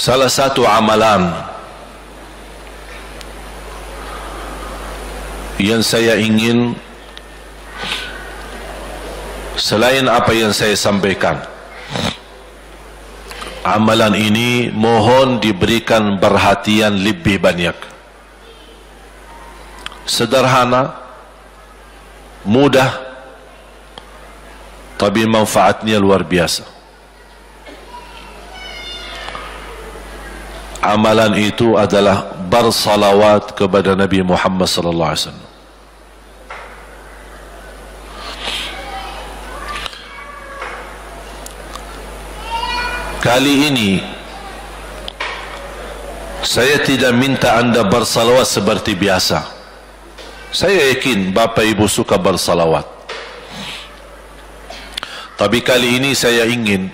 Salah satu amalan yang saya ingin, selain apa yang saya sampaikan, amalan ini mohon diberikan perhatian lebih banyak. Sederhana, mudah, tapi manfaatnya luar biasa. Amalan itu adalah bersalawat kepada Nabi Muhammad sallallahu alaihi wasallam. Kali ini saya tidak minta anda bersalawat seperti biasa. Saya yakin Bapak Ibu suka bersalawat. Tapi kali ini saya ingin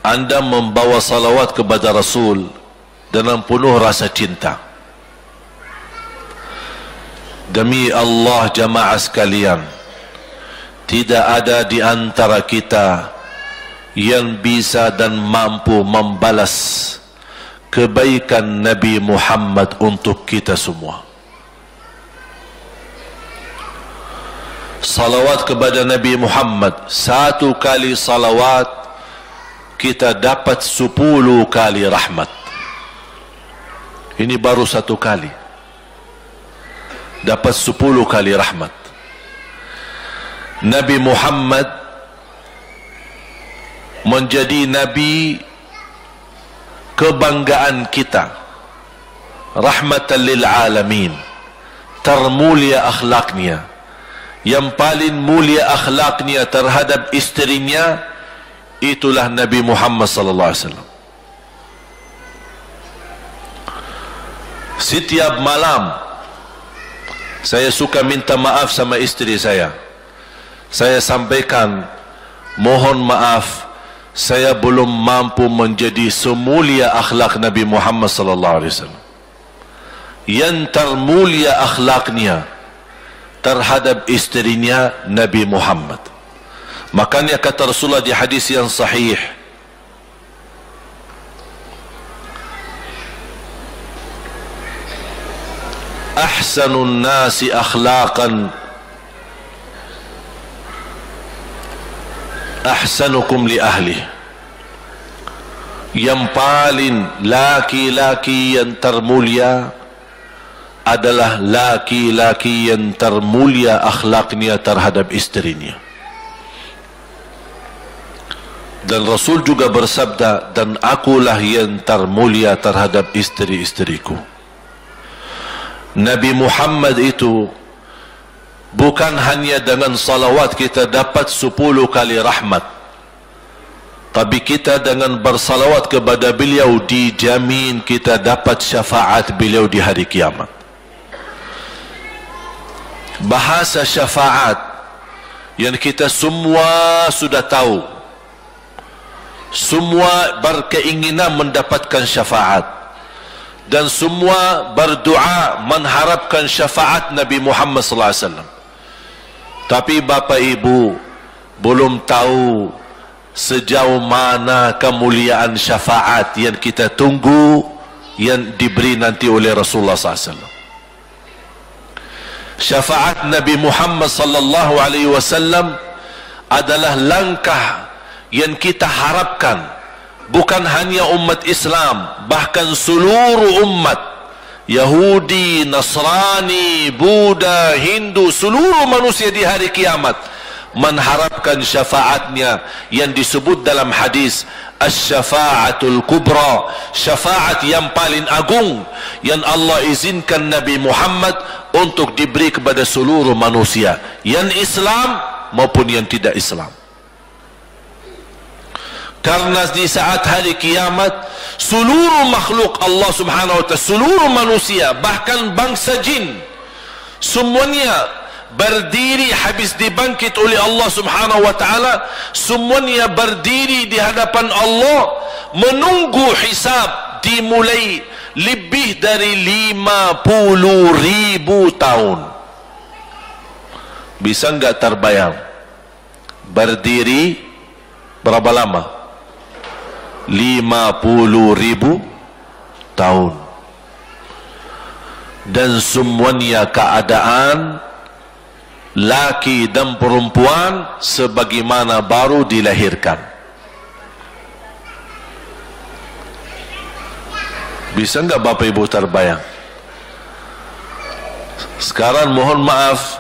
anda membawa salawat kepada Rasul dengan penuh rasa cinta. Demi Allah jamaah sekalian, tidak ada di antara kita yang bisa dan mampu membalas kebaikan Nabi Muhammad untuk kita semua. Salawat kepada Nabi Muhammad, satu kali salawat kita dapat 10 kali rahmat. Ini baru satu kali, dapat 10 kali rahmat. Nabi Muhammad menjadi Nabi kebanggaan kita, rahmatan lil alamin, termulia akhlaknya. Yang paling mulia akhlaknya terhadap istrinya, itulah Nabi Muhammad sallallahu alaihi wasallam. Setiap malam saya suka minta maaf sama istri saya. Saya sampaikan, mohon maaf, saya belum mampu menjadi semulia akhlak Nabi Muhammad sallallahu alaihi wasallam. Yang termulia akhlaknya terhadap istrinya Nabi Muhammad. Makanya kata Rasulullah di hadis yang sahih, ahsanun nasi akhlaqan ahsanukum li ahli. Yang paling laki-laki yang termulia adalah laki-laki yang termulia akhlaknya terhadap istrinya. Dan Rasul juga bersabda, dan akulah yang termulia terhadap istri-istriku. Nabi Muhammad itu bukan hanya dengan salawat kita dapat 10 kali rahmat, tapi kita dengan bersalawat kepada beliau dijamin kita dapat syafaat beliau di hari kiamat. Bahasa syafaat yang kita semua sudah tahu, semua berkeinginan mendapatkan syafaat, dan semua berdoa mengharapkan syafaat Nabi Muhammad sallallahu alaihi wasallam. Tapi Bapak Ibu belum tahu sejauh mana kemuliaan syafaat yang kita tunggu yang diberi nanti oleh Rasulullah sallallahu alaihi wasallam. Syafaat Nabi Muhammad sallallahu alaihi wasallam adalah langkah yang kita harapkan. Bukan hanya umat Islam, bahkan seluruh umat, Yahudi, Nasrani, Buddha, Hindu, seluruh manusia di hari kiamat mengharapkan syafaatnya yang disebut dalam hadis Asy-Syafa'atul Kubra, syafaat yang paling agung yang Allah izinkan Nabi Muhammad untuk diberi kepada seluruh manusia, yang Islam maupun yang tidak Islam. Karena di saat hari kiamat seluruh makhluk Allah subhanahu wa ta'ala, seluruh manusia, bahkan bangsa jin, semuanya berdiri habis dibangkit oleh Allah subhanahu wa ta'ala. Semuanya berdiri di hadapan Allah menunggu hisab dimulai lebih dari 50.000 tahun. Bisa enggak terbayang berdiri berapa lama? 50.000 tahun. Dan semuanya keadaan laki dan perempuan sebagaimana baru dilahirkan. Bisa enggak Bapak Ibu terbayang? Sekarang mohon maaf,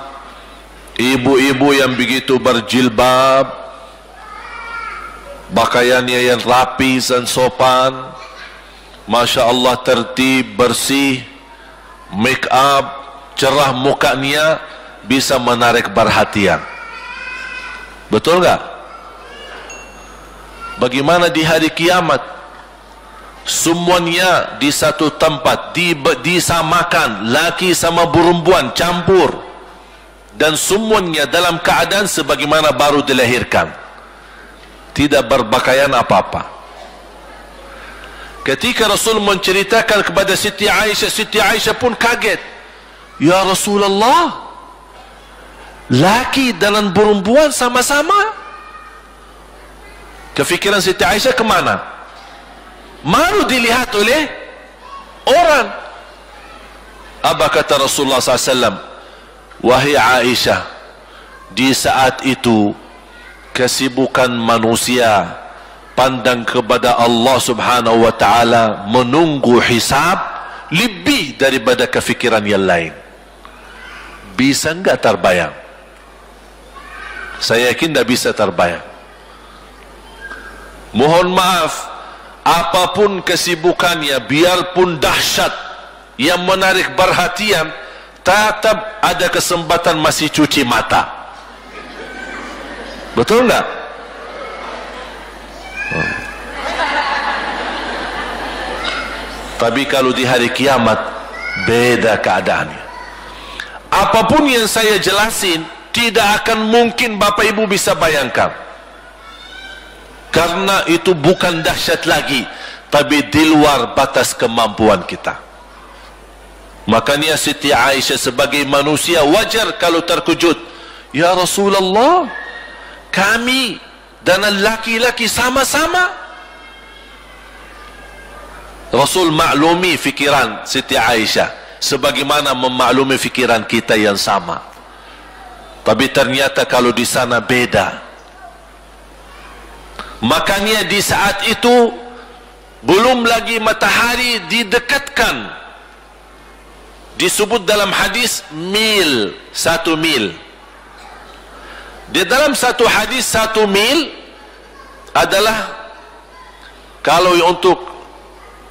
ibu-ibu yang begitu berjilbab, pakaiannya yang rapi dan sopan, Masya Allah, tertib, bersih, make up, cerah mukanya, bisa menarik perhatian. Betul enggak? Bagaimana di hari kiamat? Semuanya di satu tempat, disamakan, laki sama perempuan campur, dan semuanya dalam keadaan sebagaimana baru dilahirkan, tidak berpakaian apa-apa. Ketika Rasul menceritakan kepada Siti Aisyah pun kaget. Ya Rasulullah, laki dan perempuan sama-sama. Kefikiran Siti Aisyah kemana? Malu dilihat oleh orang. Apa kata Rasulullah SAW? Wahai Aisyah, di saat itu kesibukan manusia pandang kepada Allah Subhanahu wa ta'ala, menunggu hisab lebih daripada kefikiran yang lain. Bisa enggak terbayang? Saya yakin tidak bisa terbayang. Mohon maaf, apapun kesibukannya, biarpun dahsyat yang menarik perhatian, tetap ada kesempatan masih cuci mata. Betul enggak? Tapi kalau di hari kiamat, beda keadaannya. Apapun yang saya jelasin, tidak akan mungkin Bapak Ibu bisa bayangkan. Karena itu bukan dahsyat lagi, tapi di luar batas kemampuan kita. Makanya Siti Aisyah sebagai manusia wajar kalau terkejut. Ya Rasulullah, kami dan laki-laki sama-sama. Rasul maklumi fikiran Siti Aisyah sebagaimana memaklumi fikiran kita yang sama. Tapi ternyata kalau di sana beda. Makanya di saat itu belum lagi matahari didekatkan. Disebut dalam hadis mil, 1 mil. Di dalam satu hadis 1 mil adalah, kalau untuk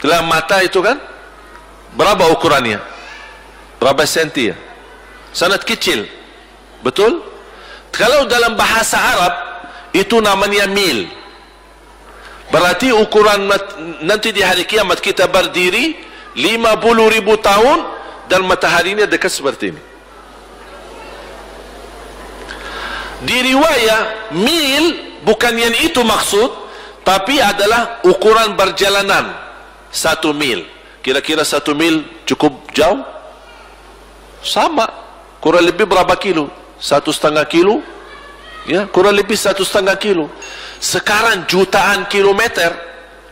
gelang mata itu kan berapa ukurannya? Berapa senti ya? Sangat kecil. Betul? Kalau dalam bahasa Arab itu namanya mil. Berarti ukuran nanti di hari kiamat kita berdiri 50.000 tahun dan mataharinya dekat seperti ini. Di riwayat mil bukan yang itu maksud, tapi adalah ukuran perjalanan 1 mil. Kira-kira 1 mil cukup jauh? Sama, kurang lebih berapa kilo? 1,5 kilo? Ya, kurang lebih 1,5 kilo. Sekarang jutaan kilometer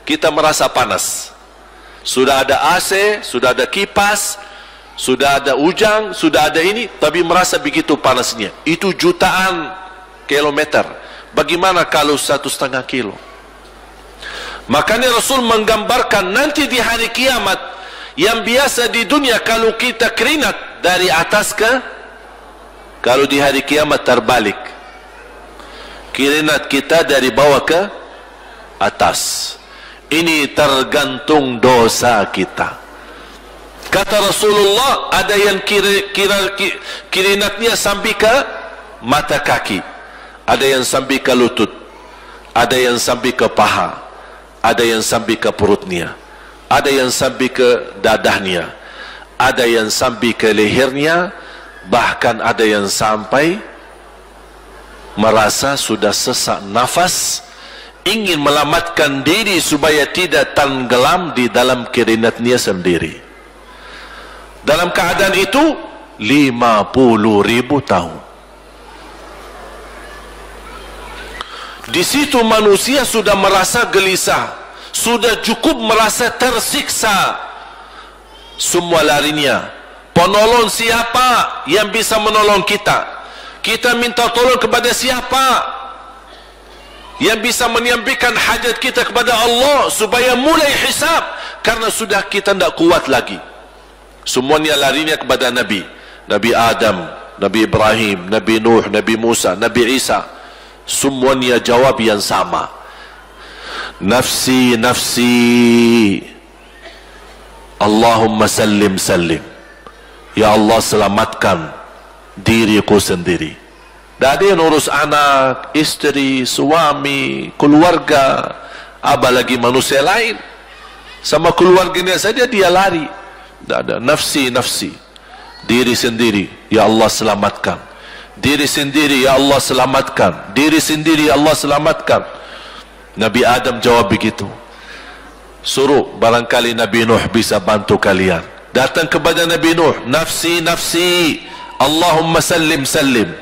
kita merasa panas. Sudah ada AC, sudah ada kipas, sudah ada ujang, sudah ada ini, tapi merasa begitu panasnya. Itu jutaan kilometer. Bagaimana kalau 1,5 kilo? Makanya Rasul menggambarkan nanti di hari kiamat, yang biasa di dunia kalau kita keringat dari atas ke, kalau di hari kiamat terbalik, keringat kita dari bawah ke atas. Ini tergantung dosa kita. Kata Rasulullah, ada yang keringatnya sampai ke mata kaki, ada yang sampai ke lutut, ada yang sampai ke paha, ada yang sampai ke perutnya, ada yang sampai ke dadahnya, ada yang sampai ke lehernya, bahkan ada yang sampai merasa sudah sesak nafas, ingin melamatkan diri supaya tidak tenggelam di dalam keringatnya sendiri. Dalam keadaan itu 50.000 tahun. Di situ manusia sudah merasa gelisah, sudah cukup merasa tersiksa, semua larinya. Penolong siapa yang bisa menolong kita? Kita minta tolong kepada siapa yang bisa menyampaikan hajat kita kepada Allah supaya mulai hisab? Karena sudah kita tidak kuat lagi. Semuanya larinya kepada Nabi. Nabi Adam, Nabi Ibrahim, Nabi Nuh, Nabi Musa, Nabi Isa. Semuanya jawab yang sama. Nafsi, nafsi. Allahumma sallim, sallim. Ya Allah, selamatkan diriku sendiri. Tak ada yang urus anak, isteri, suami, keluarga, apa lagi manusia lain. Sama keluarganya saja dia lari. Tak ada. Nafsi, nafsi. Diri sendiri, ya Allah selamatkan. Diri sendiri, ya Allah selamatkan. Diri sendiri, ya Allah selamatkan. Nabi Adam jawab begitu. Suruh, barangkali Nabi Nuh bisa bantu kalian. Datang kepada Nabi Nuh, nafsi, nafsi, Allahumma sallim, sallim.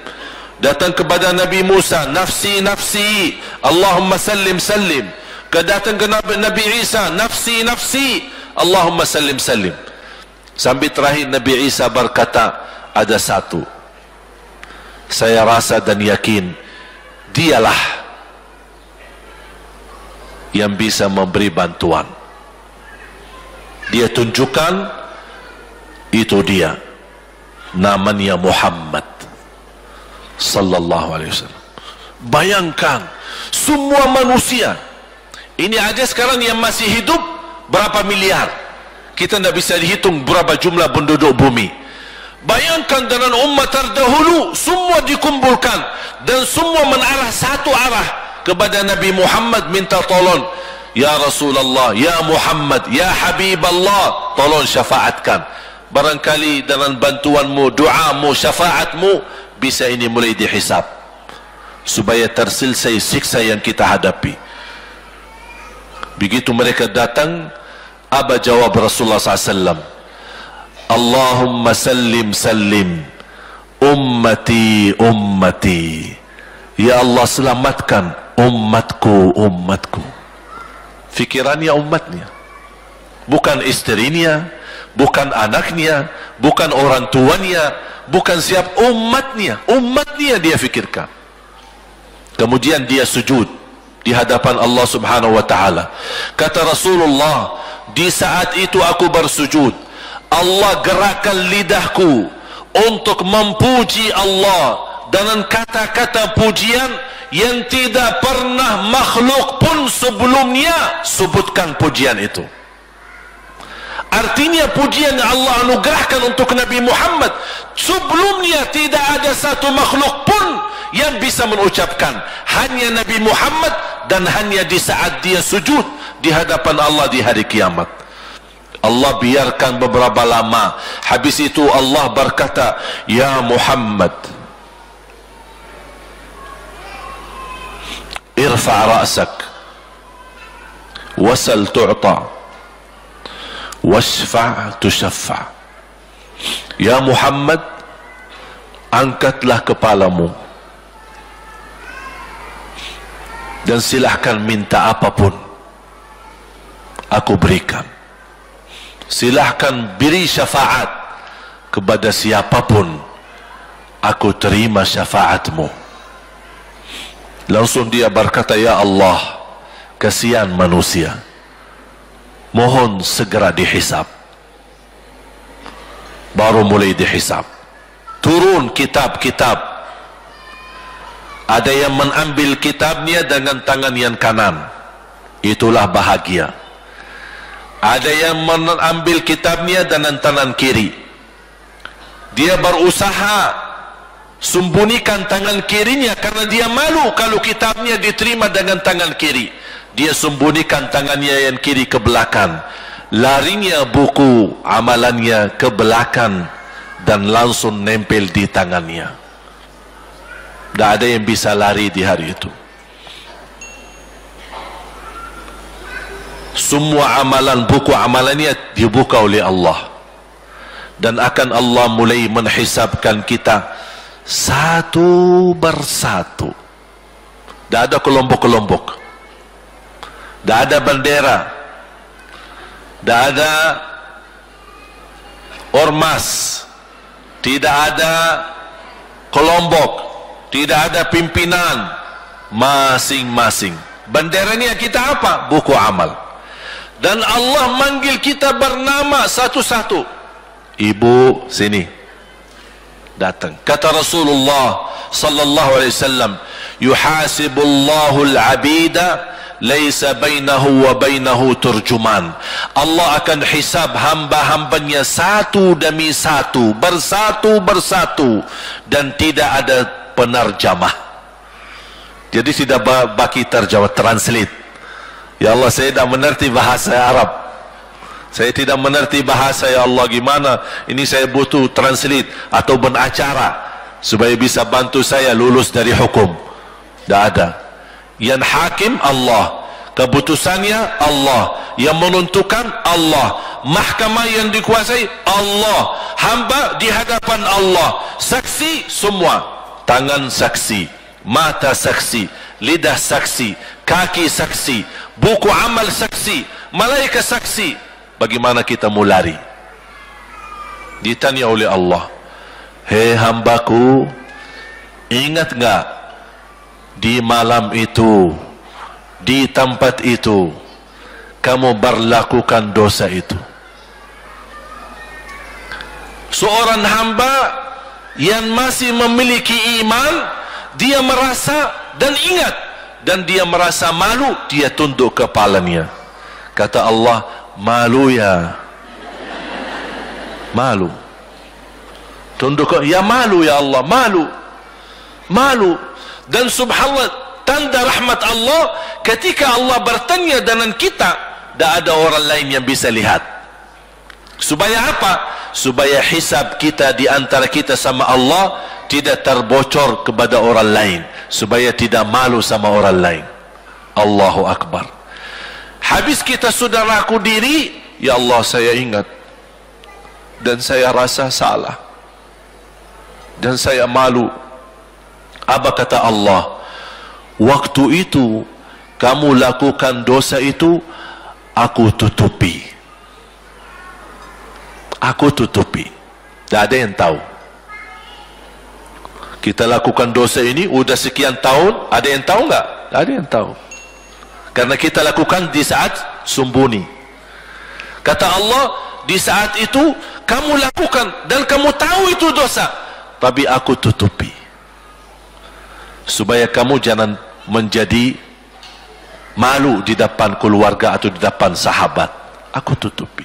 Datang kepada Nabi Musa, nafsi, nafsi, Allahumma sallim, sallim. Datang ke Nabi Isa, nafsi, nafsi, Allahumma sallim, sallim. Sampai terakhir Nabi Isa berkata, ada satu, saya rasa dan yakin dialah yang bisa memberi bantuan. Dia tunjukkan, itu dia, namanya Muhammad sallallahu alaihi wasallam. Bayangkan, semua manusia ini aja sekarang yang masih hidup berapa miliar, kita tidak bisa dihitung berapa jumlah penduduk bumi. Bayangkan dengan umat terdahulu, semua dikumpulkan dan semua menarah satu arah kepada Nabi Muhammad, minta tolong. Ya Rasulullah, ya Muhammad, ya Habiballah, tolong syafaatkan. Barangkali dengan bantuanmu, doamu, syafaatmu, bisa ini mulai dihisab, supaya terselesai siksa yang kita hadapi. Begitu mereka datang, apa jawab Rasulullah SAW? Allahumma sallim, sallim, ummati, ummati. Ya Allah selamatkan umatku, umatku. Fikirannya umatnya, bukan istrinya, bukan anaknya, bukan orang tuanya, bukan siap, umatnya. Umatnya dia fikirkan. Kemudian dia sujud di hadapan Allah Subhanahu wa ta'ala. Kata Rasulullah, di saat itu aku bersujud, Allah gerakkan lidahku untuk memuji Allah dengan kata-kata pujian yang tidak pernah makhluk pun sebelumnya sebutkan pujian itu. Artinya pujian yang Allah anugerahkan untuk Nabi Muhammad, sebelumnya tidak ada satu makhluk pun yang bisa mengucapkan. Hanya Nabi Muhammad, dan hanya di saat dia sujud di hadapan Allah di hari kiamat. Allah biarkan beberapa lama, habis itu Allah berkata, ya Muhammad, irfa' ra'sak wasal tu'ta washfa' tushaffa'. Ya Muhammad, angkatlah kepalamu dan silahkan minta apapun, aku berikan. Silahkan beri syafaat kepada siapapun, aku terima syafaatmu. Langsung dia berkata, ya Allah, kasihan manusia, mohon segera dihisab. Baru mulai dihisab, turun kitab-kitab. Ada yang mengambil kitabnya dengan tangan yang kanan, itulah bahagia. Ada yang mengambil kitabnya dengan tangan kiri, dia berusaha sembunyikan tangan kirinya karena dia malu kalau kitabnya diterima dengan tangan kiri. Dia sembunyikan tangannya yang kiri ke belakang, larinya buku amalannya ke belakang dan langsung nempel di tangannya. Tak ada yang bisa lari di hari itu. Semua amalan, buku amalannya dibuka oleh Allah, dan akan Allah mulai menghisabkan kita satu persatu. Tak ada kelompok-kelompok. tidak ada bendera, tidak ada ormas, tidak ada kelompok, tidak ada pimpinan, masing-masing. Benderanya kita apa? Buku amal. Dan Allah manggil kita bernama satu-satu. Ibu, sini. Datang. Kata Rasulullah sallallahu alaihi wasallam, yuhasibullahu al-'abida laisa bainahu wa bainahu turjuman. Allah akan hisab hamba-hambanya satu demi satu, bersatu-bersatu, dan tidak ada penerjemah. Jadi tidak bagi terjemah, translate. Ya Allah, saya tidak mengerti bahasa Arab, saya tidak mengerti bahasa, ya Allah, gimana ini, saya butuh translate atau benacara supaya bisa bantu saya lulus dari hukum. Tidak ada. Yang hakim Allah, keputusannya Allah, yang menentukan Allah, mahkamah yang dikuasai Allah, hamba di hadapan Allah, saksi semua, tangan saksi, mata saksi, lidah saksi, kaki saksi, buku amal saksi, malaikat saksi. Bagaimana kita mau lari? Ditanya oleh Allah, hei hambaku, ingat enggak di malam itu, di tempat itu, kamu berlakukan dosa itu? Seorang hamba yang masih memiliki iman, dia merasa dan ingat, dan dia merasa malu, dia tunduk kepalanya. Kata Allah, malu ya, malu. Tunduk, ya malu ya Allah, malu, malu. Dan subhanallah, tanda rahmat Allah, ketika Allah bertanya dengan kita, tidak ada orang lain yang bisa lihat. Supaya apa? Supaya hisab kita di antara kita sama Allah tidak terbocor kepada orang lain, supaya tidak malu sama orang lain. Allahu Akbar. Habis kita sudah raku diri, ya Allah, saya ingat dan saya rasa salah dan saya malu. Apa kata Allah? Waktu itu kamu lakukan dosa itu, aku tutupi, aku tutupi, tidak ada yang tahu. Kita lakukan dosa ini udah sekian tahun, ada yang tahu enggak? Tak ada yang tahu. Karena kita lakukan di saat sembunyi. Kata Allah, di saat itu kamu lakukan dan kamu tahu itu dosa, tapi aku tutupi supaya kamu jangan menjadi malu di depan keluarga atau di depan sahabat. Aku tutupi.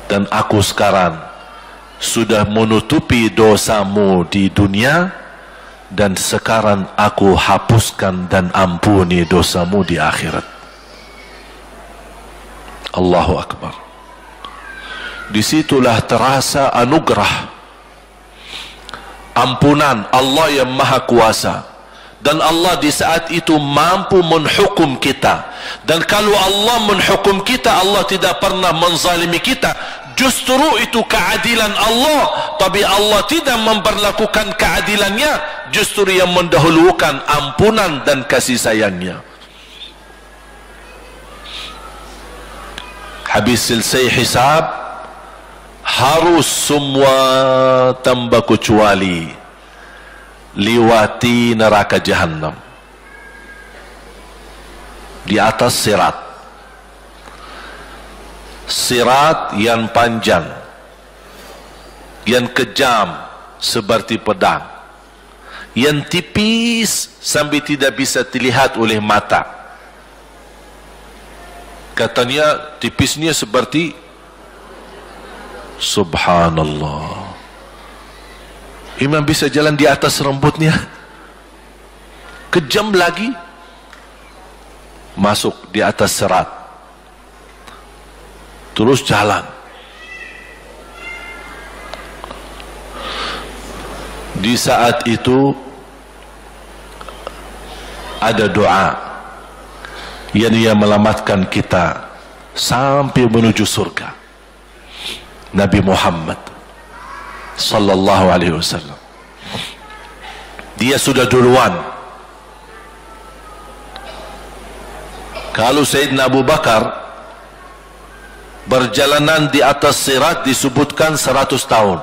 Dan aku sekarang sudah menutupi dosamu di dunia, dan sekarang aku hapuskan dan ampuni dosamu di akhirat. Allahu Akbar. Disitulah terasa anugerah, ampunan Allah yang maha kuasa. Dan Allah di saat itu mampu menghukum kita. Dan kalau Allah menghukum kita, Allah tidak pernah menzalimi kita. Justru itu keadilan Allah, tapi Allah tidak memperlakukan keadilannya, justru yang mendahulukan ampunan dan kasih sayangnya. Habis selesai hisab, harus semua tanpa kecuali liwati neraka Jahannam di atas sirat. Sirat yang panjang, yang kejam seperti pedang, yang tipis sampai tidak bisa dilihat oleh mata. Katanya tipisnya seperti, subhanallah, imam bisa jalan di atas rambutnya. Kejam lagi, masuk di atas sirat, terus jalan. Di saat itu ada doa yang ia melamatkan kita sampai menuju surga. Nabi Muhammad sallallahu alaihi wasallam, dia sudah duluan Kalau Sayyidina Abu Bakar berjalanan di atas sirat disebutkan 100 tahun.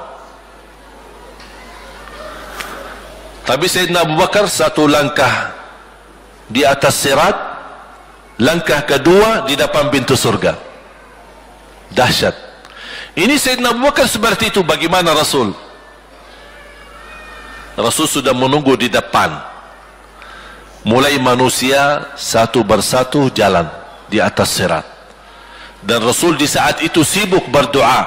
Tapi Sayyidina Abu Bakar satu langkah di atas sirat, langkah kedua di depan pintu surga. Dahsyat. Ini Sayyidina Abu Bakar seperti itu. Bagaimana Rasul? Rasul sudah menunggu di depan. Mulai manusia satu persatu jalan di atas sirat. Dan Rasul di saat itu sibuk berdoa,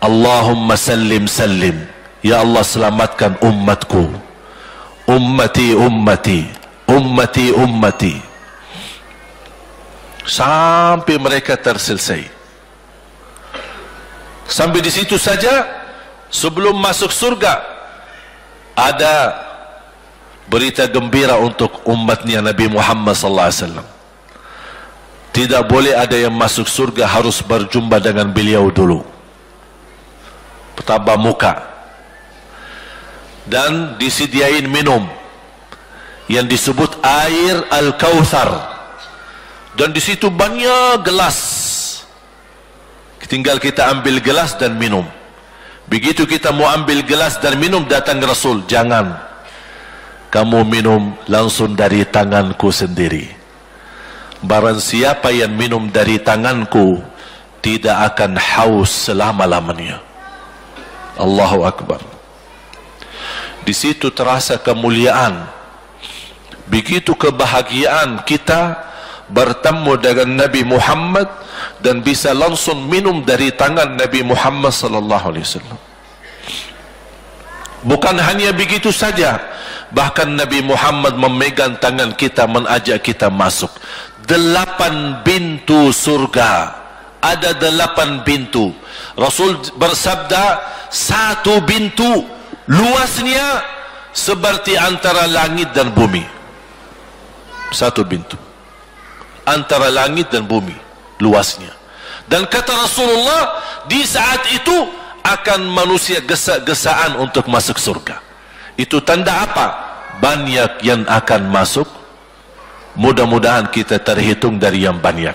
Allahumma sallim sallim, ya Allah selamatkan umatku, ummati ummati, ummati ummati, sampai mereka terselesai. Sampai di situ saja. Sebelum masuk surga ada berita gembira untuk umatnya Nabi Muhammad sallallahu alaihi wasallam. Tidak boleh ada yang masuk surga harus berjumpa dengan beliau dulu, bertabah muka, dan disediain minum yang disebut air Al-Kautsar, dan di situ banyak gelas. Tinggal kita ambil gelas dan minum. Begitu kita mau ambil gelas dan minum, datang Rasul, jangan kamu minum langsung dari tanganku sendiri. Barang siapa yang minum dari tanganku tidak akan haus selama-lamanya. Allahu Akbar. Di situ terasa kemuliaan. Begitu kebahagiaan kita bertemu dengan Nabi Muhammad dan bisa langsung minum dari tangan Nabi Muhammad sallallahu alaihi wasallam. Bukan hanya begitu saja, bahkan Nabi Muhammad memegang tangan kita, mengajak kita masuk 8 pintu surga. Ada 8 pintu. Rasul bersabda, 1 pintu luasnya seperti antara langit dan bumi. 1 pintu antara langit dan bumi luasnya. Dan kata Rasulullah, di saat itu akan manusia gesa-gesaan untuk masuk surga. Itu tanda apa? Banyak yang akan masuk. Mudah-mudahan kita terhitung dari yang banyak.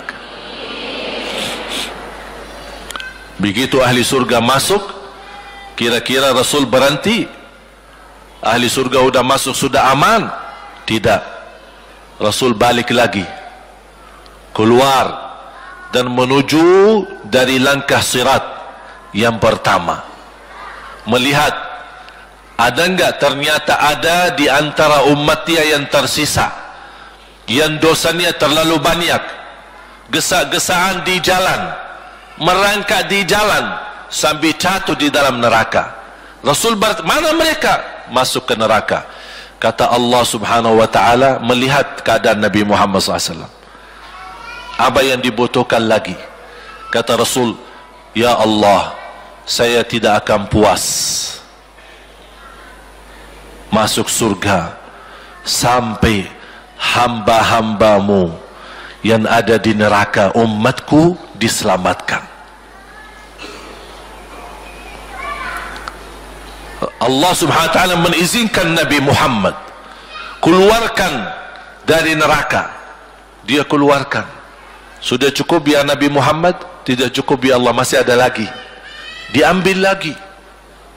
Begitu ahli surga masuk, kira-kira Rasul berhenti? Ahli surga sudah masuk, sudah aman? Tidak. Rasul balik lagi, keluar dan menuju dari langkah sirat yang pertama, melihat ada enggak ternyata ada di antara umatnya yang tersisa yang dosanya terlalu banyak, gesa-gesaan di jalan, merangkak di jalan sampai jatuh di dalam neraka. Rasul mana mereka? Masuk ke neraka. Kata Allah subhanahu wa ta'ala melihat keadaan Nabi Muhammad SAW, apa yang dibutuhkan lagi? Kata Rasul, ya Allah, saya tidak akan puas masuk surga sampai hamba-hambamu yang ada di neraka, umatku, diselamatkan. Allah subhanahu wa ta'ala mengizinkan Nabi Muhammad keluarkan dari neraka. Dia keluarkan. Sudah cukup ya Nabi Muhammad? Tidak cukup ya Allah, masih ada lagi. Diambil lagi,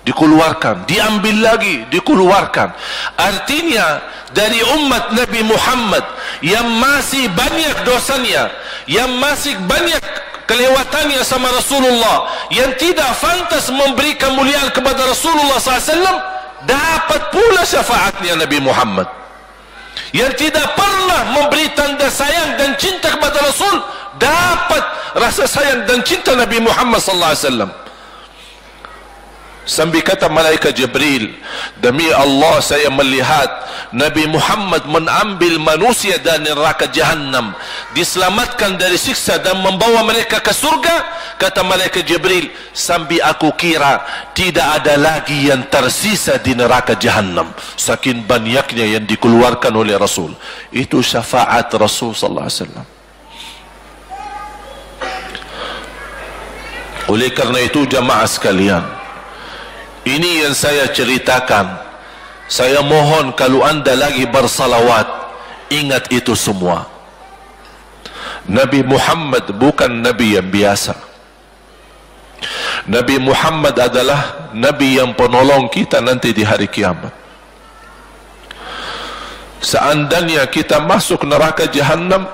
dikeluarkan, diambil lagi, dikeluarkan. Artinya dari umat Nabi Muhammad yang masih banyak dosanya, yang masih banyak kelewatannya sama Rasulullah, yang tidak pantas memberi kemuliaan kepada Rasulullah SAW, dapat pula syafaatnya Nabi Muhammad. Yang tidak pernah memberi tanda sayang dan cinta kepada Rasul, dapat rasa sayang dan cinta Nabi Muhammad SAW. Sambil kata malaikat Jibril, demi Allah saya melihat Nabi Muhammad mengambil manusia dari neraka Jahannam, diselamatkan dari siksa dan membawa mereka ke surga. Kata malaikat Jibril, sambil aku kira tidak ada lagi yang tersisa di neraka Jahannam, saking banyaknya yang dikeluarkan oleh Rasul. Itu syafaat Rasul sallallahu alaihi wasallam. Oleh karena itu jamaah sekalian, ini yang saya ceritakan. Saya mohon kalau anda lagi bersalawat, ingat itu semua. Nabi Muhammad bukan Nabi yang biasa. Nabi Muhammad adalah Nabi yang penolong kita nanti di hari kiamat. Seandainya kita masuk neraka Jahannam,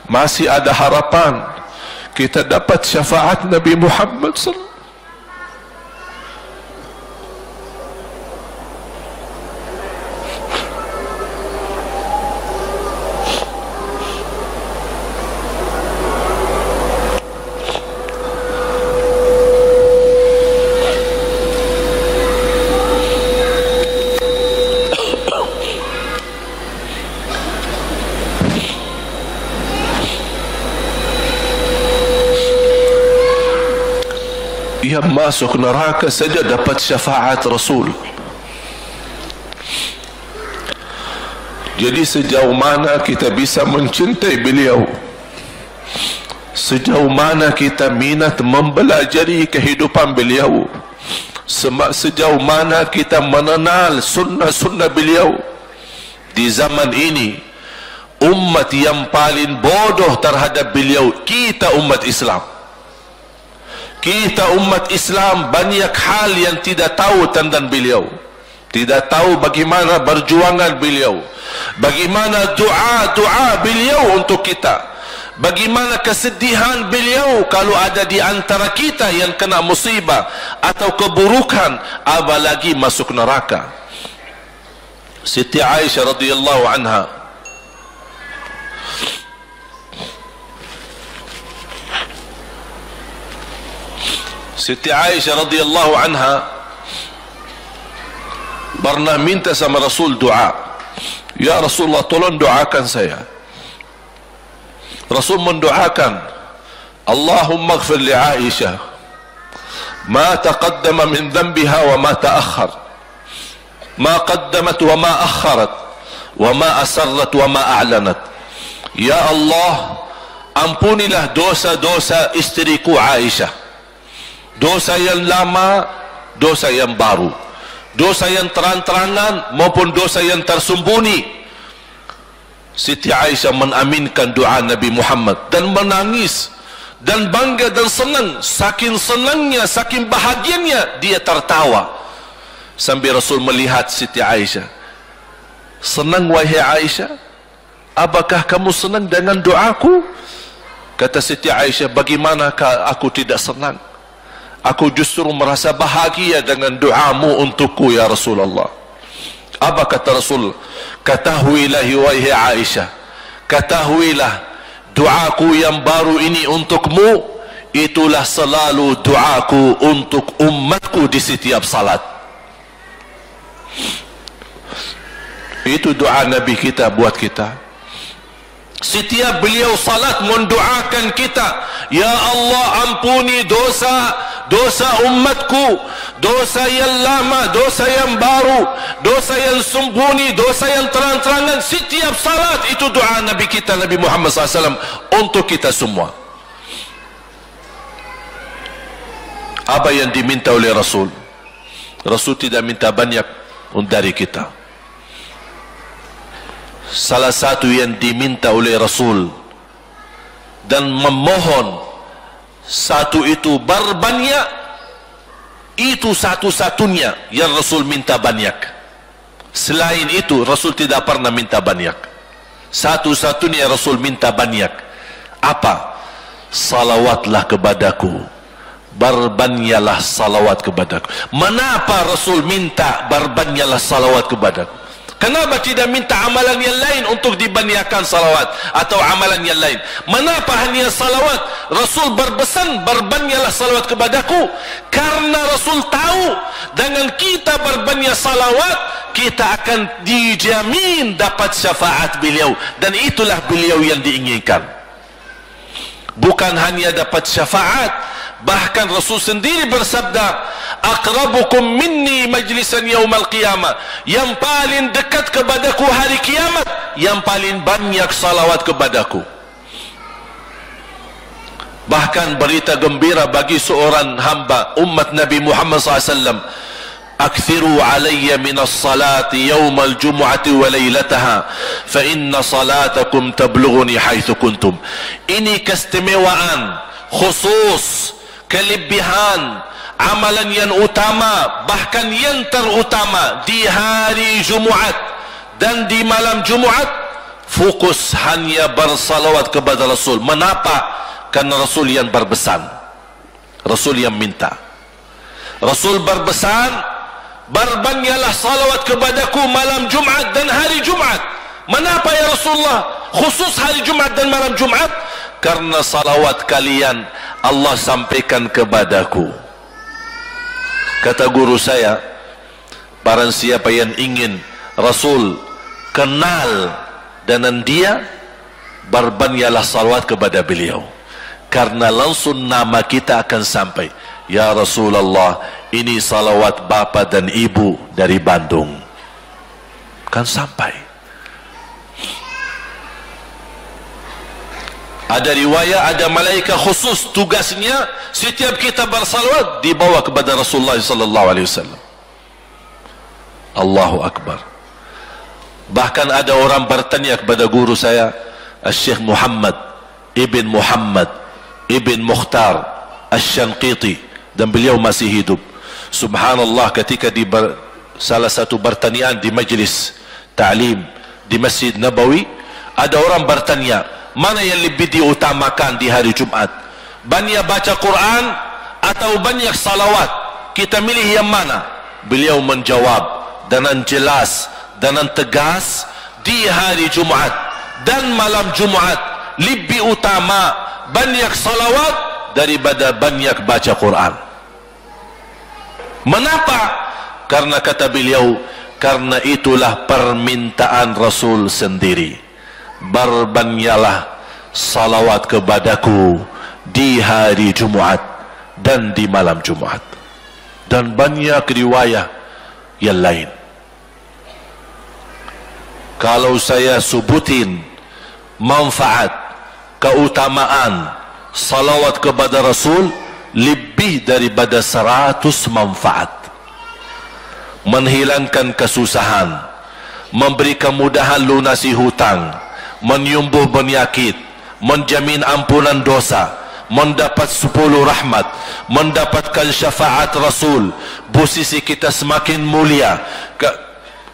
masih ada harapan kita dapat syafaat Nabi Muhammad sallallahu. Yang masuk neraka saja dapat syafaat Rasul. Jadi sejauh mana kita bisa mencintai beliau, sejauh mana kita minat mempelajari kehidupan beliau, sejauh mana kita mengenal sunnah-sunnah beliau. Di zaman ini, umat yang paling bodoh terhadap beliau kita, umat Islam. Kita umat Islam banyak hal yang tidak tahu tentang beliau, tidak tahu bagaimana berjuangan beliau, bagaimana doa beliau untuk kita, bagaimana kesedihan beliau kalau ada di antara kita yang kena musibah atau keburukan, apalagi masuk neraka. Siti Aisyah radhiyallahu anha, Siti Aisyah radhiyallahu anha pernah minta sama Rasul doa. Ya Rasulullah, tolong doakan saya. Rasul mendoakan, Allahumma ighfir li Aisyah ma taqaddama min dhanbiha wa ma ta'akhkhar, ma qaddamat wa ma akharat, wa ma asarrat wa ma a'lanat. Ya Allah, ampunilah dosa-dosa istriku Aisyah, dosa yang lama, dosa yang baru, dosa yang terang-terangan maupun dosa yang tersembunyi. Siti Aisyah mengaminkan doa Nabi Muhammad dan menangis dan bangga dan senang. Saking senangnya, saking bahagianya, dia tertawa sambil Rasul melihat Siti Aisyah. Senang wahai Aisyah? Apakah kamu senang dengan doaku? Kata Siti Aisyah, bagaimanakah aku tidak senang? Aku justru merasa bahagia dengan doamu untukku ya Rasulullah. Apa kata Rasul? Ketahuilah wahai Aisyah, ketahuilah doaku yang baru ini untukmu, itulah selalu doaku untuk umatku di setiap salat. Itu doa Nabi kita buat kita. Setiap beliau salat mendoakan kita, ya Allah, ampuni dosa umatku, dosa yang lama, dosa yang baru, dosa yang sembunyi, dosa yang terang-terangan. Setiap salat itu doa Nabi kita, Nabi Muhammad SAW, untuk kita semua. Apa yang diminta oleh Rasul? Rasul tidak minta banyak dari kita. Salah satu yang diminta oleh Rasul dan memohon, satu itu berbanyak, itu satu-satunya yang Rasul minta banyak. Selain itu Rasul tidak pernah minta banyak. Satu-satunya Rasul minta banyak. Apa? Salawatlah kepadaku, berbanyaklah salawat kepadaku. Mengapa Rasul minta berbanyaklah salawat kepadaku? Kenapa tidak minta amalan yang lain untuk dibanyakkan salawat atau amalan yang lain? Mengapa hanya salawat? Rasul berpesan berbanyaklah salawat kepadaku, karena Rasul tahu dengan kita berbanyak salawat kita akan dijamin dapat syafaat beliau, dan itulah beliau yang diinginkan. Bukan hanya dapat syafaat, bahkan Rasul sendiri bersabda, aqrabukum minni majlisan yaumal qiyamah, yang paling dekat kepadaku hari kiamat, yang paling banyak salawat kepadaku. Bahkan berita gembira bagi seorang hamba umat Nabi Muhammad SAW, akthiru alayya minas salati yawmal jumu'ati wa laylataha fa inna salatakum tablughuni haitsu kuntum. Ini keistimewaan khusus, kelebihan amalan yang utama, bahkan yang terutama di hari Jumaat dan di malam Jumaat, fokus hanya bersalawat kepada Rasul. Mengapa? Karena Rasul yang berpesan, Rasul yang minta. Rasul berpesan, berbanyaklah salawat kepadaku malam Jumaat dan hari Jumaat. Mengapa ya Rasulullah khusus hari Jumaat dan malam Jumaat? Karena salawat kalian Allah sampaikan kepadaku. Kata guru saya, barang siapa yang ingin Rasul kenal dengan dia, berbanyaklah salawat kepada beliau, karena langsung nama kita akan sampai. Ya Rasulullah, ini salawat bapa dan ibu dari Bandung, kan sampai. Ada riwayat, ada malaikat khusus tugasnya setiap kita bersalawat dibawa kepada Rasulullah sallallahu alaihi wasallam. Allahu akbar. Bahkan ada orang bertanya kepada guru saya, Syekh Muhammad ibn Mukhtar Asy-Syanqiti, dan beliau masih hidup. Subhanallah, ketika di salah satu pertanyaan di majlis ta'lim di Masjid Nabawi, ada orang bertanya, mana yang lebih diutamakan di hari Jumat? Banyak baca Quran atau banyak salawat? Kita milih yang mana? Beliau menjawab dengan jelas, dengan tegas, di hari Jumat dan malam Jumat lebih utama banyak salawat daripada banyak baca Quran. Mengapa? Karena kata beliau, karena itulah permintaan Rasul sendiri. Berbanyaklah salawat kepadaku di hari Jumaat dan di malam Jumaat. Dan banyak riwayat yang lain. Kalau saya sebutin manfaat, keutamaan salawat kepada Rasul, lebih daripada 100 manfaat. Menghilangkan kesusahan, memberi kemudahan lunasi hutang, menyembuh penyakit, menjamin ampunan dosa, mendapat 10 rahmat, mendapatkan syafaat Rasul, posisi kita semakin mulia.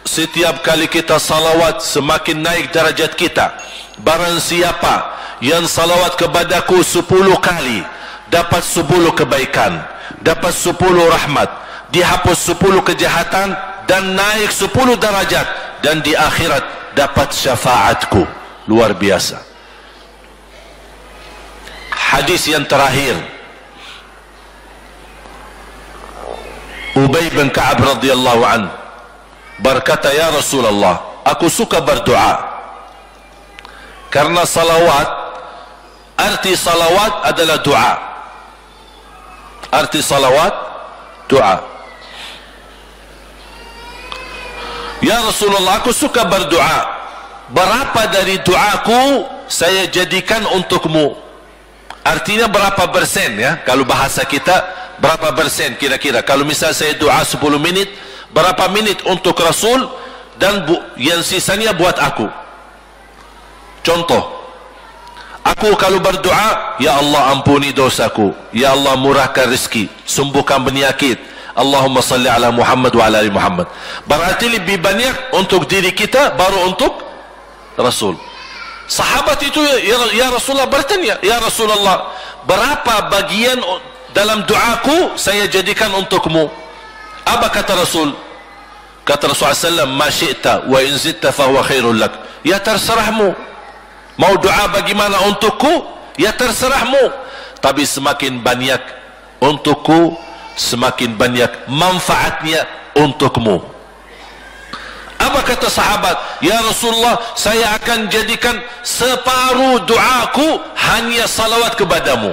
Setiap kali kita salawat semakin naik darajat kita. Barang siapa yang salawat kepadaku 10 kali, dapat 10 kebaikan, dapat 10 rahmat, dihapus 10 kejahatan, dan naik 10 darajat, dan di akhirat dapat syafaatku. Luar biasa. Hadis yang terakhir, Ubay bin Ka'ab radhiyallahu anhu berkata, ya Rasulullah, aku suka berdoa. Karena salawat, arti salawat adalah doa. Arti salawat, doa. Ya Rasulullah, aku suka berdoa. Berapa dari doaku saya jadikan untukmu? Artinya berapa persen ya? Kalau bahasa kita, berapa persen kira-kira? Kalau misal saya doa 10 menit, berapa menit untuk Rasul, dan yang sisanya buat aku? Contoh, aku kalau berdoa, ya Allah ampuni dosaku, ya Allah murahkan rezeki, sembuhkan penyakit, Allahumma salli ala Muhammad wa ala ali Muhammad. Berarti lebih banyak untuk diri kita, baru untuk Rasul. Sahabat itu, ya Rasulullah bertanya, ya Rasulullah, berapa bagian dalam doaku saya jadikan untukmu? Apa kata Rasul? Kata Rasulullah SAW, ma syi'ta wa in zitta fahuwa khairul lak. Ya terserahmu, mau doa bagaimana untukku, ya terserahmu, tapi semakin banyak untukku, semakin banyak manfaatnya untukmu. Apa kata sahabat? Ya Rasulullah, saya akan jadikan separuh doaku hanya salawat kepadamu.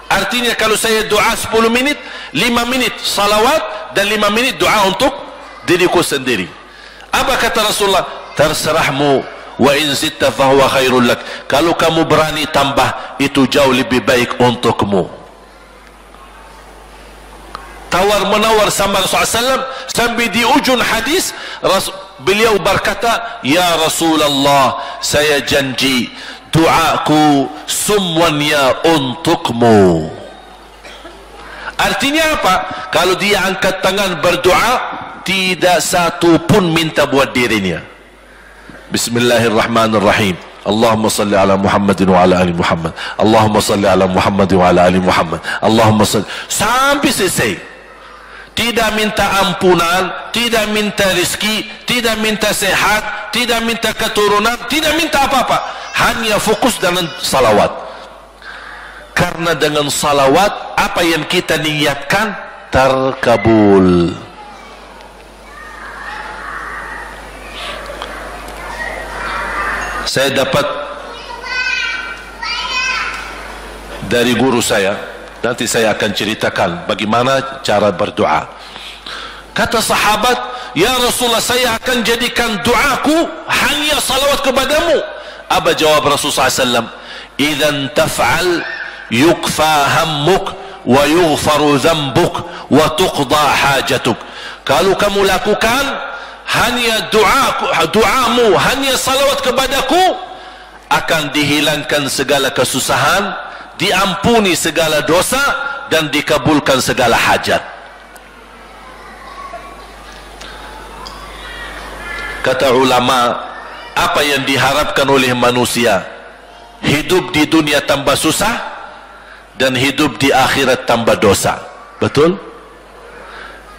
Artinya kalau saya doa 10 menit, 5 menit salawat dan 5 menit doa untuk diriku sendiri. Apa kata Rasulullah? Terserahmu, wa in zitta fahuwa khairul lak. Kalau kamu berani tambah, itu jauh lebih baik untukmu. tawar-menawar sama Rasulullah SAW, sampai di ujung hadis beliau berkata, ya Rasulullah, saya janji doaku semuanya untukmu. Artinya apa? Kalau dia angkat tangan berdoa, tidak satu pun minta buat dirinya. Bismillahirrahmanirrahim. Allahumma salli ala Muhammadin wa ala ali Muhammad. Allahumma salli ala Muhammadin wa ala ali Muhammad. Allahumma salli, sampai selesai. Tidak minta ampunan, tidak minta rezeki, tidak minta sehat, tidak minta keturunan, tidak minta apa-apa. Hanya fokus dengan salawat. Karena dengan salawat, apa yang kita niatkan terkabul. Saya dapat dari guru saya, nanti saya akan ceritakan bagaimana cara berdoa. Kata sahabat, ya Rasulullah, saya akan jadikan doaku hanya salawat kepadamu. Apa jawab Rasulullah SAW? Idzan taf'al yukfa hammuk wa yughfaru dhanbuk wa tuqda hajatuk. Kalau kamu lakukan hanya doamu, hanya salawat kepadaku, akan dihilangkan segala kesusahan, diampuni segala dosa, dan dikabulkan segala hajat. Kata ulama, apa yang diharapkan oleh manusia? Hidup di dunia tambah susah dan hidup di akhirat tambah dosa. Betul?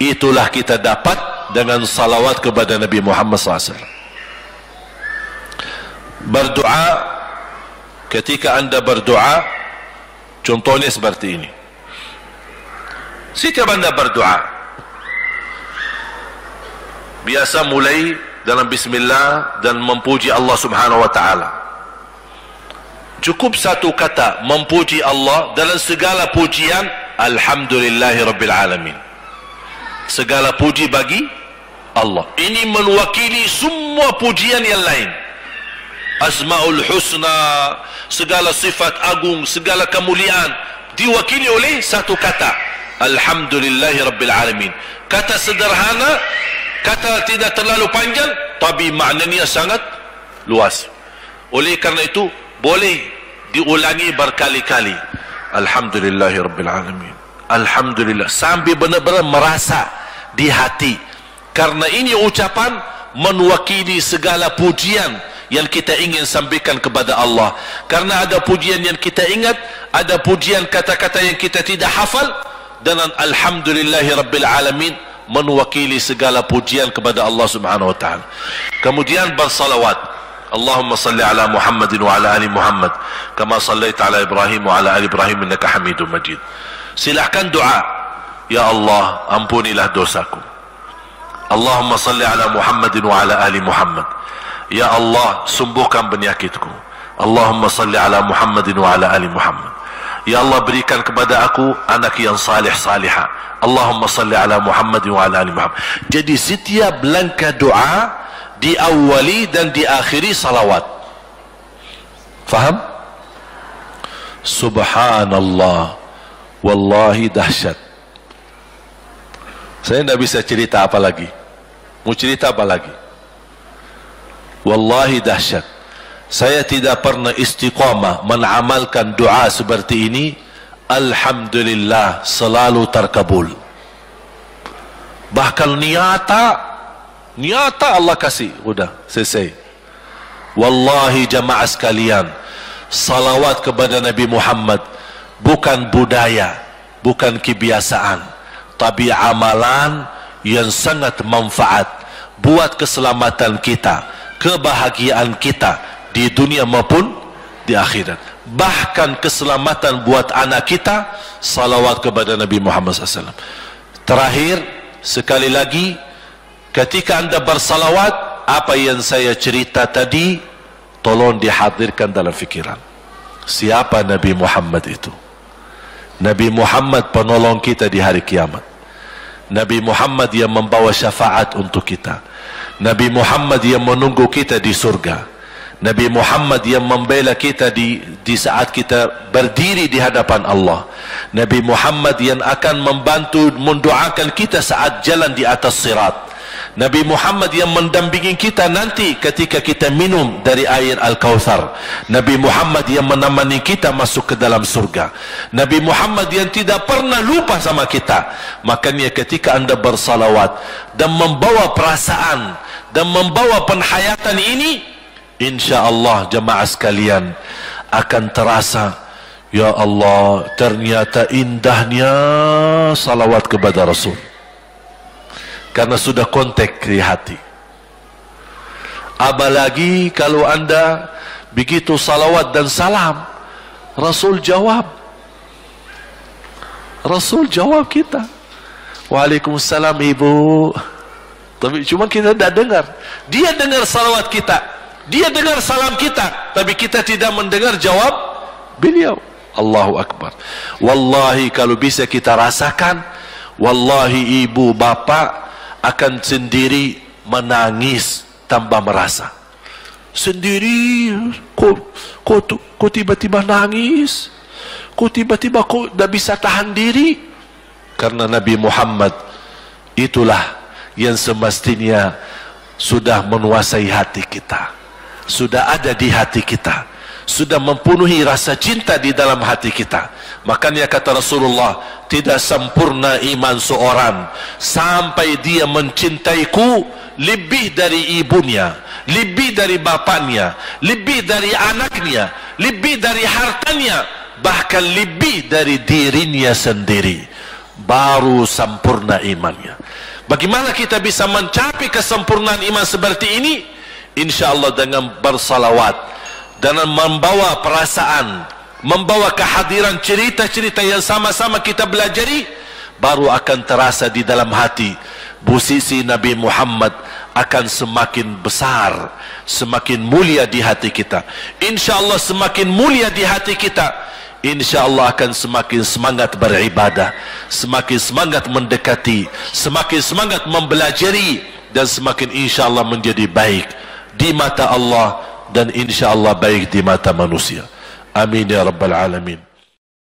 Itulah kita dapat dengan salawat kepada Nabi Muhammad SAW. Berdoa, ketika anda berdoa, contohnya seperti ini. Setiap anda berdoa, biasa mulai dalam bismillah dan memuji Allah Subhanahu wa ta'ala. Cukup satu kata memuji Allah dalam segala pujian, alhamdulillahi rabbil alamin. Segala puji bagi Allah. Ini mewakili semua pujian yang lain. Asmaul husna, segala sifat agung, segala kemuliaan diwakili oleh satu kata, alhamdulillahi rabbil alamin. Kata sederhana, kata tidak terlalu panjang, tapi maknanya sangat luas. Oleh karena itu boleh diulangi berkali-kali, alhamdulillahi rabbil alamin, alhamdulillah, sampai benar-benar merasa di hati. Karena ini ucapan mewakili segala pujian yang kita ingin sampaikan kepada Allah. Karena ada pujian yang kita ingat, ada pujian kata-kata yang kita tidak hafal, dan alhamdulillahi rabbil alamin mewakili segala pujian kepada Allah Subhanahu wa ta'ala. Kemudian bersalawat, Allahumma salli ala Muhammadin wa ala ali Muhammad kama sallaita ala Ibrahim wa ala ali Ibrahim innaka Hamidum Majid. Silahkan doa, ya Allah, ampunilah dosaku. Allahumma salli ala Muhammadin wa ala ali Muhammad. Ya Allah, sembuhkan penyakitku. Allahumma salli ala Muhammadin wa ala ali Muhammad. Ya Allah, berikan kepada aku anak yang salih salihah. Allahumma salli ala Muhammadin wa ala ali Muhammad. Jadi setiap langkah doa diawali dan diakhiri salawat. Faham? Subhanallah, wallahi dahsyat. Saya tidak bisa cerita apa lagi. Mau cerita apa lagi? Wallahi dahsyat. Saya tidak pernah istiqamah menamalkan doa seperti ini. Alhamdulillah, selalu terkabul. Bahkan nyata Allah kasih, udah selesai. Wallahi jamaah sekalian, salawat kepada Nabi Muhammad bukan budaya, bukan kebiasaan, tapi amalan yang sangat manfaat buat keselamatan kita, kebahagiaan kita di dunia maupun di akhirat. Bahkan keselamatan buat anak kita, salawat kepada Nabi Muhammad SAW. Terakhir, sekali lagi, ketika anda bersalawat, apa yang saya cerita tadi tolong dihadirkan dalam fikiran. Siapa Nabi Muhammad itu? Nabi Muhammad penolong kita di hari kiamat. Nabi Muhammad yang membawa syafaat untuk kita. Nabi Muhammad yang menunggu kita di surga. Nabi Muhammad yang membela kita di saat kita berdiri di hadapan Allah. Nabi Muhammad yang akan membantu mendoakan kita saat jalan di atas sirat. Nabi Muhammad yang mendampingi kita nanti ketika kita minum dari air Al-Kautsar. Nabi Muhammad yang menemani kita masuk ke dalam surga. Nabi Muhammad yang tidak pernah lupa sama kita. Makanya ketika anda bersalawat dan membawa perasaan dan membawa penghayatan ini, InsyaAllah jemaah sekalian akan terasa, ya Allah, ternyata indahnya salawat kepada Rasul. Karena sudah kontak di hati. Apalagi kalau anda begitu salawat dan salam, Rasul jawab. Rasul jawab kita. Waalaikumsalam ibu. Tapi cuma kita tidak dengar. Dia dengar salawat kita, dia dengar salam kita, tapi kita tidak mendengar jawab beliau. Allahu Akbar. Wallahi kalau bisa kita rasakan, wallahi ibu bapak akan sendiri menangis tanpa merasa. Sendiri, kok tiba-tiba nangis? Kok tiba-tiba kok tidak bisa tahan diri? Karena Nabi Muhammad itulah yang semestinya sudah menguasai hati kita, sudah ada di hati kita, sudah mempenuhi rasa cinta di dalam hati kita. Makanya kata Rasulullah, tidak sempurna iman seorang sampai dia mencintaiku lebih dari ibunya, lebih dari bapaknya, lebih dari anaknya, lebih dari hartanya, bahkan lebih dari dirinya sendiri. Baru sempurna imannya. Bagaimana kita bisa mencapai kesempurnaan iman seperti ini? InsyaAllah dengan bersalawat, dengan membawa perasaan, membawa kehadiran cerita-cerita yang sama-sama kita belajari, baru akan terasa di dalam hati posisi Nabi Muhammad akan semakin besar, semakin mulia di hati kita. InsyaAllah semakin mulia di hati kita, InsyaAllah akan semakin semangat beribadah, semakin semangat mendekati, semakin semangat mempelajari, dan semakin InsyaAllah menjadi baik di mata Allah dan InsyaAllah baik di mata manusia. Amin ya Rabbal Alamin.